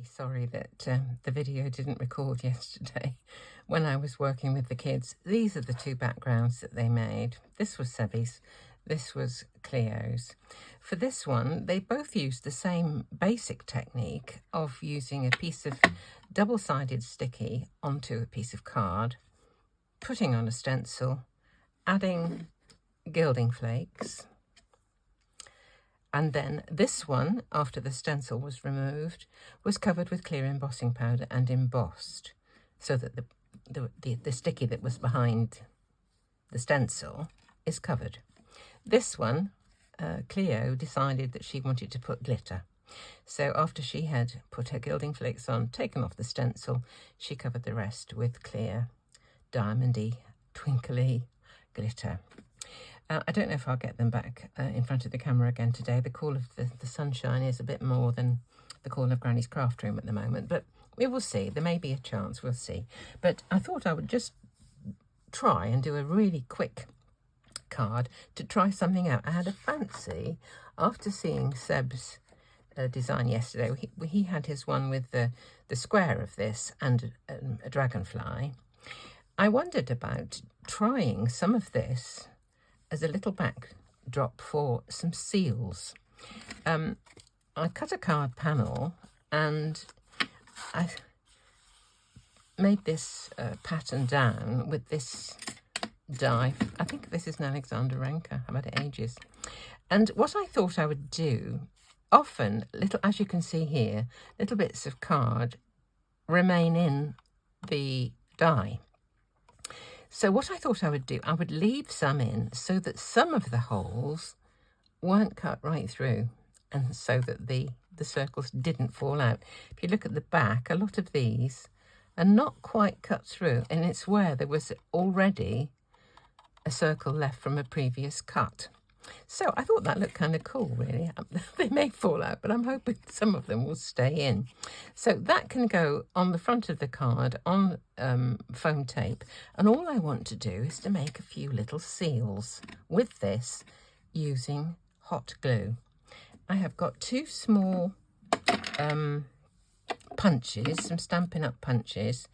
sorry that the video didn't record yesterday when I was working with the kids. These are the two backgrounds that they made. This was Sebby's, this was Cleo's. For this one, they both used the same basic technique of using a piece of double-sided sticky onto a piece of card, putting on a stencil, adding gilding flakes, and then this one, after the stencil was removed, was covered with clear embossing powder and embossed, so that the sticky that was behind the stencil is covered. This one, Cleo decided that she wanted to put glitter. So after she had put her gilding flakes on, taken off the stencil, she covered the rest with clear, diamondy, twinkly glitter. I don't know if I'll get them back in front of the camera again today. The call of the sunshine is a bit more than the call of Granny's craft room at the moment, but we will see. There may be a chance, we'll see. But I thought I would just try and do a really quick card to try something out. I had a fancy, after seeing Seb's design yesterday, he had his one with the square of this and a dragonfly. I wondered about trying some of this as a little backdrop for some seals. I cut a card panel and I made this pattern down with this die. I think this is an Alexander Renka. I've had it ages. And what I thought I would do, often, as you can see here, little bits of card remain in the die. So what I thought I would do, I would leave some in so that some of the holes weren't cut right through, and so that the circles didn't fall out. If you look at the back, a lot of these are not quite cut through, and it's where there was already a circle left from a previous cut. So I thought that looked kind of cool, really. They may fall out, but I'm hoping some of them will stay in. So that can go on the front of the card on foam tape. And all I want to do is to make a few little seals with this using hot glue. I have got two small punches, some Stampin' Up punches.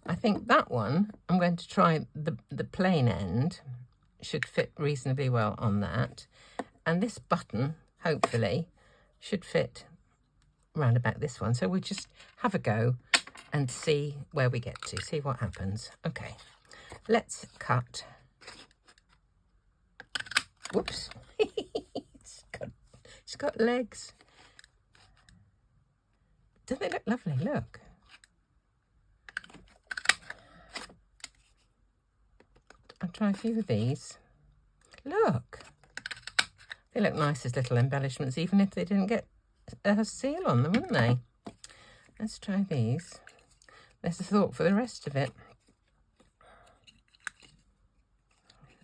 I think that one, I'm going to try the plain end. Should fit reasonably well on that, and this button hopefully should fit round about this one. So we'll just have a go and see where we get to, see what happens. Okay, let's cut. Whoops. It's got legs. Don't they look lovely? Look. I'll try a few of these. Look, they look nice as little embellishments, even if they didn't get a seal on them, wouldn't they? Let's try these. There's a thought for the rest of it.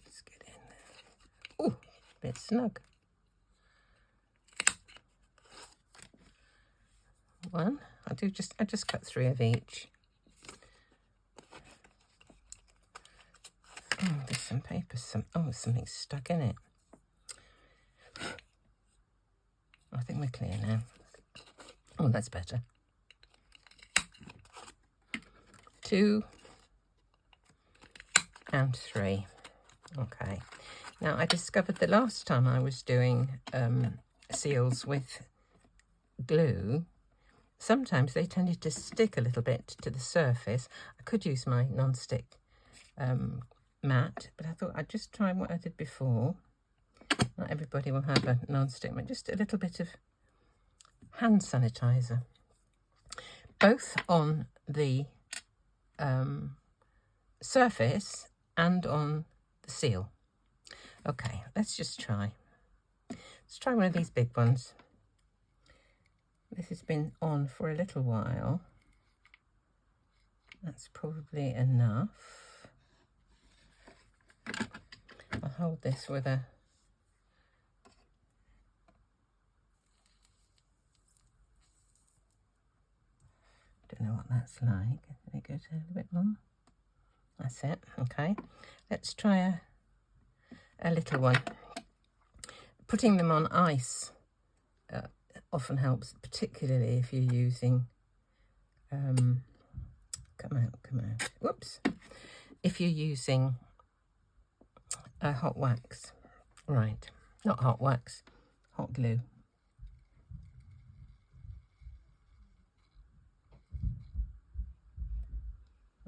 Let's get in there. Ooh, a bit snug. One. I just cut 3 of each. Oh, there's some paper. There's something stuck in it. I think we're clear now. Oh, that's better. 2 and 3. Okay. Now, I discovered the last time I was doing seals with glue, sometimes they tended to stick a little bit to the surface. I could use my non-stick mat, but I thought I'd just try what I did before. Not everybody will have a non-stick mat, just a little bit of hand sanitizer, both on the surface and on the seal. Okay, let's just try. Let's try one of these big ones. This has been on for a little while. That's probably enough. I'll hold this with a don't know what that's like. Let me go to a little bit more. That's it. Okay, let's try a little one. Putting them on ice often helps, particularly if you're using come out. Whoops. If you're using hot wax, right, not hot wax, hot glue.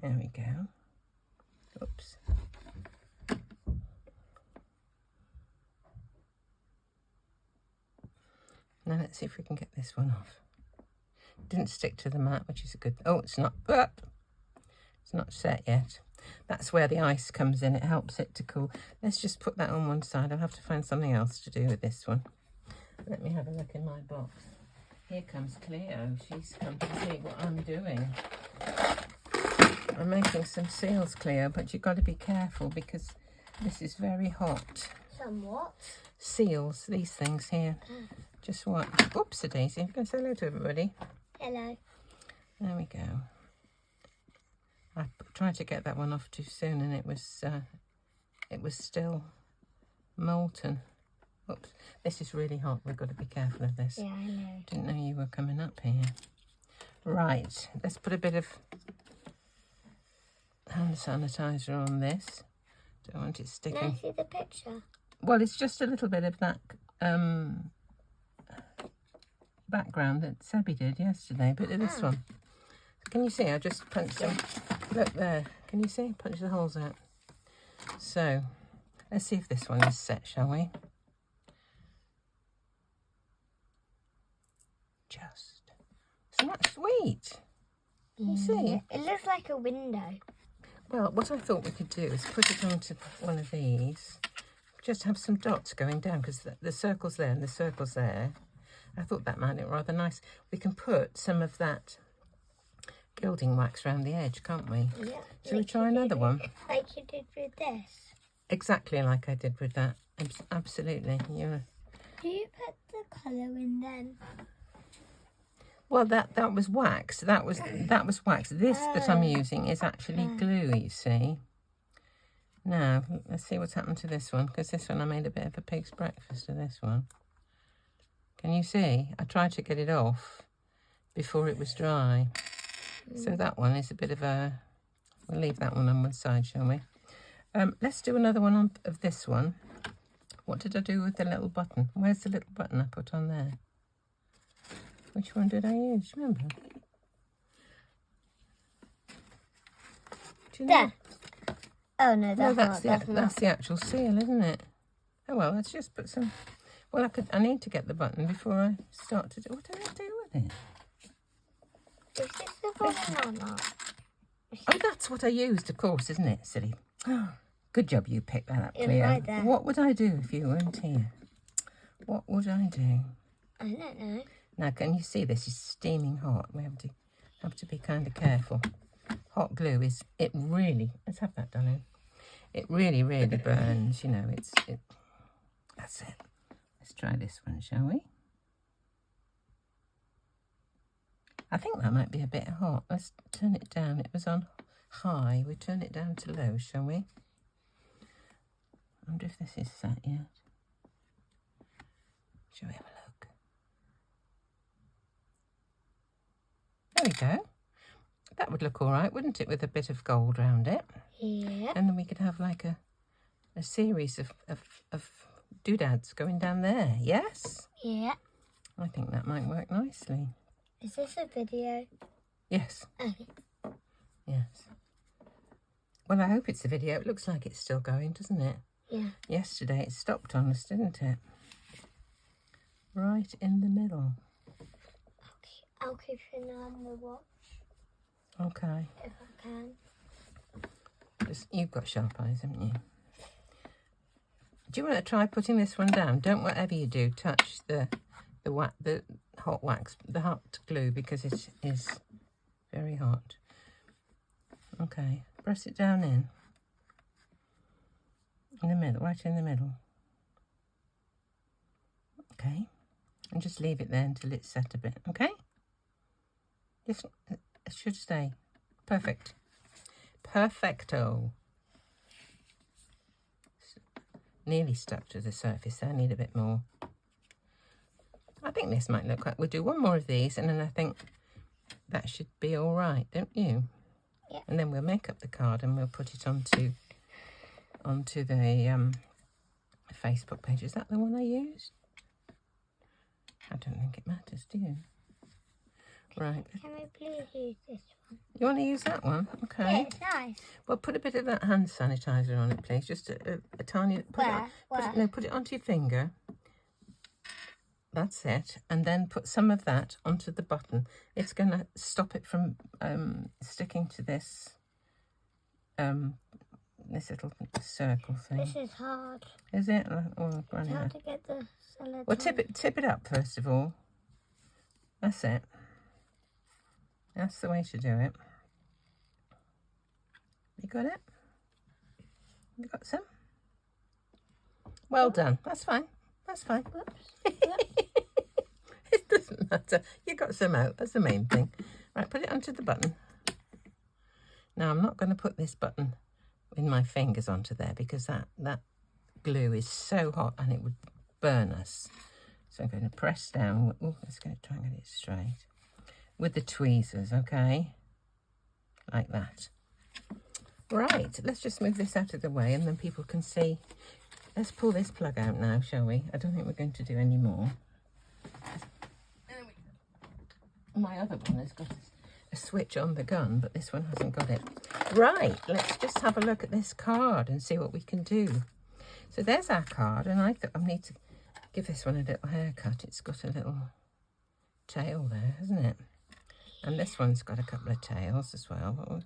There we go. Oops. Now let's see if we can get this one off. Didn't stick to the mat, which is a good... Oh, it's not... It's not set yet. That's where the ice comes in. It helps it to cool. Let's just put that on one side. I'll have to find something else to do with this one. Let me have a look in my box. Here comes Cleo. She's come to see what I'm doing. I'm making some seals, Cleo, but you've got to be careful because this is very hot. Some what? Seals, these things here. Just what? Oops, a daisy. Can I say hello to everybody? Hello. There we go. I tried to get that one off too soon, and it was still molten. Oops, this is really hot. We've got to be careful of this. Yeah, I know. Didn't know you were coming up here. Right, let's put a bit of hand sanitizer on this. Don't want it sticking. Can I see the picture? Well, it's just a little bit of that background that Sebby did yesterday, but this one. Can you see? I just punched them. Look there. Can you see? Punch the holes out. So, let's see if this one is set, shall we? Just. Isn't that sweet? You see? It looks like a window. Well, what I thought we could do is put it onto one of these. Just have some dots going down because the circle's there and the circle's there. I thought that might look rather nice. We can put some of that gilding wax around the edge, can't we? Yeah. Shall we try another one? Like you did with this. Exactly like I did with that. Absolutely. Do you put the colour in then? Well, that was wax. That was wax. This that I'm using is actually glue, you see. Now, let's see what's happened to this one, because this one I made a bit of a pig's breakfast of this one. Can you see? I tried to get it off before it was dry. So that one is a bit of a... We'll leave that one on one side, shall we? Let's do another one of this one. What did I do with the little button? Where's the little button I put on there? Which one did I use? Remember? Do you know? There. Oh no, that's that's the actual seal, isn't it? Oh well, let's just put some. Well, I need to get the button before I start to do. What do I do with it? Is this the banana? Oh, that's what I used, of course, isn't it, silly? Good job you picked that up, It's Cleo. right there. What would I do if you weren't here? What would I do? I don't know. Now, can you see this is steaming hot? We have to be kind of careful. Hot glue is, it really, let's have that done in. It really, really burns, you know, that's it. Let's try this one, shall we? I think that might be a bit hot. Let's turn it down. It was on high. We turn it down to low, shall we? I wonder if this is set yet. Shall we have a look? There we go. That would look all right, wouldn't it, with a bit of gold around it? Yeah. And then we could have like a series of doodads going down there, yes? Yeah. I think that might work nicely. Is this a video? Yes. Okay. Yes. Well, I hope it's a video. It looks like it's still going, doesn't it? Yeah. Yesterday it stopped on us, didn't it? Right in the middle. Okay. I'll keep an eye on the watch. Okay. If I can. You've got sharp eyes, haven't you? Do you want to try putting this one down? Don't, whatever you do, touch the hot wax, the hot glue, because it is very hot. Okay, press it down in the middle, right in the middle. Okay, and just leave it there until it's set a bit. Okay, it should stay perfect. Perfecto. Nearly stuck to the surface there. I need a bit more. I think this might look like we'll do one more of these, and then I think that should be all right, don't you? Yeah. And then we'll make up the card and we'll put it onto the Facebook page. Is that the one I used? I don't think it matters, do you? Right. Can we please use this one? You want to use that one? Okay. Yeah, it's nice. Well, put a bit of that hand sanitizer on it, please. Just a tiny... Where? Put it onto your finger. That's it. And then put some of that onto the button. It's going to stop it from sticking to this this little circle thing. This is hard. Is it? Oh, It's hard to get the solid. Well, tip it up first of all. That's it. That's the way to do it. You got it? You got some? Well done. That's fine. That's fine. Whoops. It doesn't matter. You got some out. That's the main thing. Right, put it onto the button. Now, I'm not going to put this button with my fingers onto there because that glue is so hot and it would burn us. So I'm going to press down. Oh, let's try and get it straight. With the tweezers, okay? Like that. Right, let's just move this out of the way and then people can see. Let's pull this plug out now, shall we? I don't think we're going to do any more. My other one has got a switch on the gun, but this one hasn't got it. Right, let's just have a look at this card and see what we can do. So there's our card, and I thought I need to give this one a little haircut. It's got a little tail there, hasn't it? And this one's got a couple of tails as well, but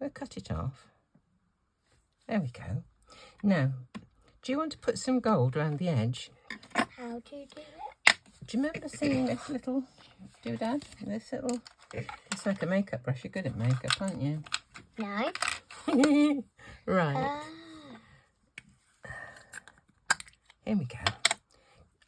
we'll cut it off. There we go. Now, do you want to put some gold around the edge? How do you do it? Do you remember seeing this little doodad? This little... It's like a makeup brush. You're good at makeup, aren't you? No. Right. Here we go.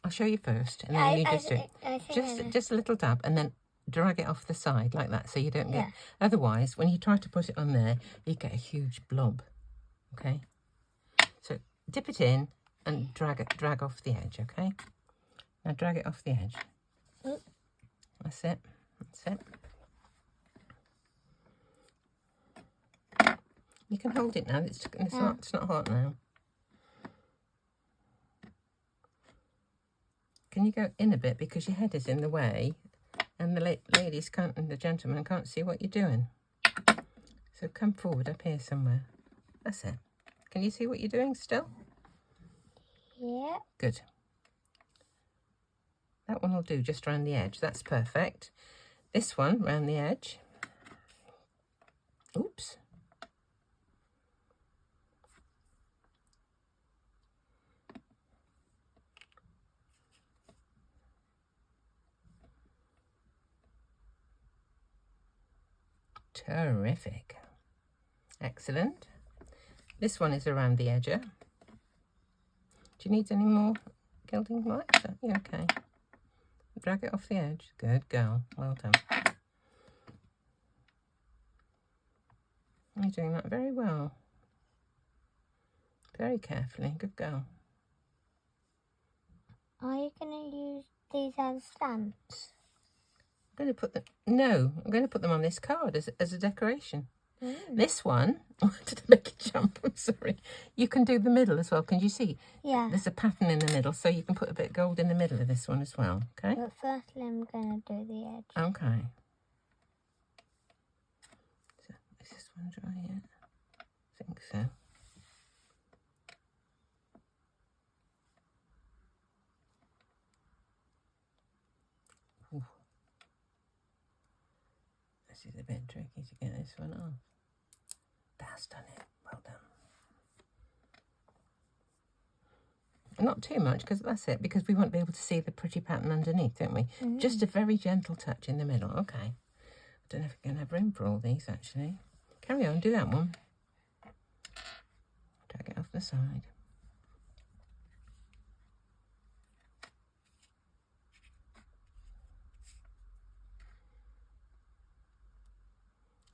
I'll show you first, and then you just do it. Just a little dab, and then drag it off the side like that, so you don't get... Otherwise, when you try to put it on there, you get a huge blob. Okay? So dip it in and drag off the edge, okay? Now drag it off the edge. That's it. That's it. You can hold it now. It's not hot now. Can you go in a bit because your head is in the way, and the ladies can't and the gentlemen can't see what you're doing. So come forward up here somewhere. That's it. Can you see what you're doing still? Yeah. Good. That one will do just around the edge. That's perfect. This one around the edge. Oops. Terrific. Excellent. This one is around the edge. Do you need any more gilding wax? Yeah, okay. Drag it off the edge. Good girl. Well done. You're doing that very well. Very carefully. Good girl. Are you going to use these as stamps? I'm going to put them... No, I'm going to put them on this card as a decoration. This one... Did I make it jump? I'm sorry. You can do the middle as well. Can you see? Yeah. There's a pattern in the middle, so you can put a bit of gold in the middle of this one as well. Okay? But firstly, I'm going to do the edge. Okay. So, is this one dry yet? I think so. Ooh. This is a bit tricky to get this one off. That's done it. Well done. Not too much, because that's it, because we won't be able to see the pretty pattern underneath, don't we? Just a very gentle touch in the middle. Okay. I don't know if we're going to have room for all these, actually. Carry on, do that one. Drag it off the side.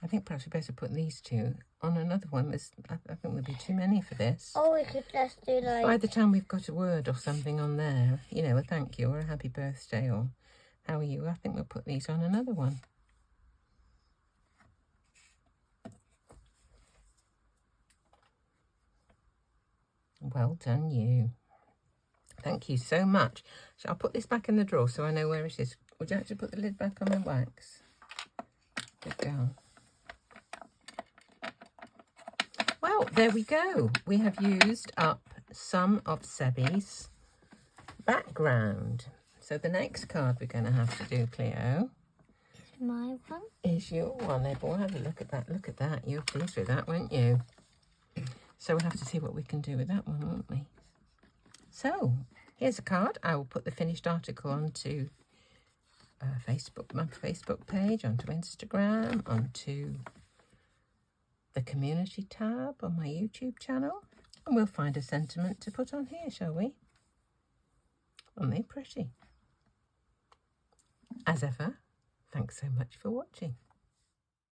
I think perhaps we better put these two on another one. I think there'll be too many for this. Or we could just do like... By the time we've got a word or something on there, you know, a thank you or a happy birthday or how are you, I think we'll put these on another one. Well done, you. Thank you so much. So I'll put this back in the drawer so I know where it is. Would you actually put the lid back on the wax? Good girl. Well, there we go. We have used up some of Sebi's background. So the next card we're going to have to do, Cleo, My one. is your one. Boy, have a look at that. Look at that. You were pleased with that, weren't you? So we'll have to see what we can do with that one, won't we? So here's a card. I will put the finished article onto Facebook, my Facebook page, onto Instagram, onto the community tab on my YouTube channel, and we'll find a sentiment to put on here, shall we? Aren't they pretty? As ever, thanks so much for watching.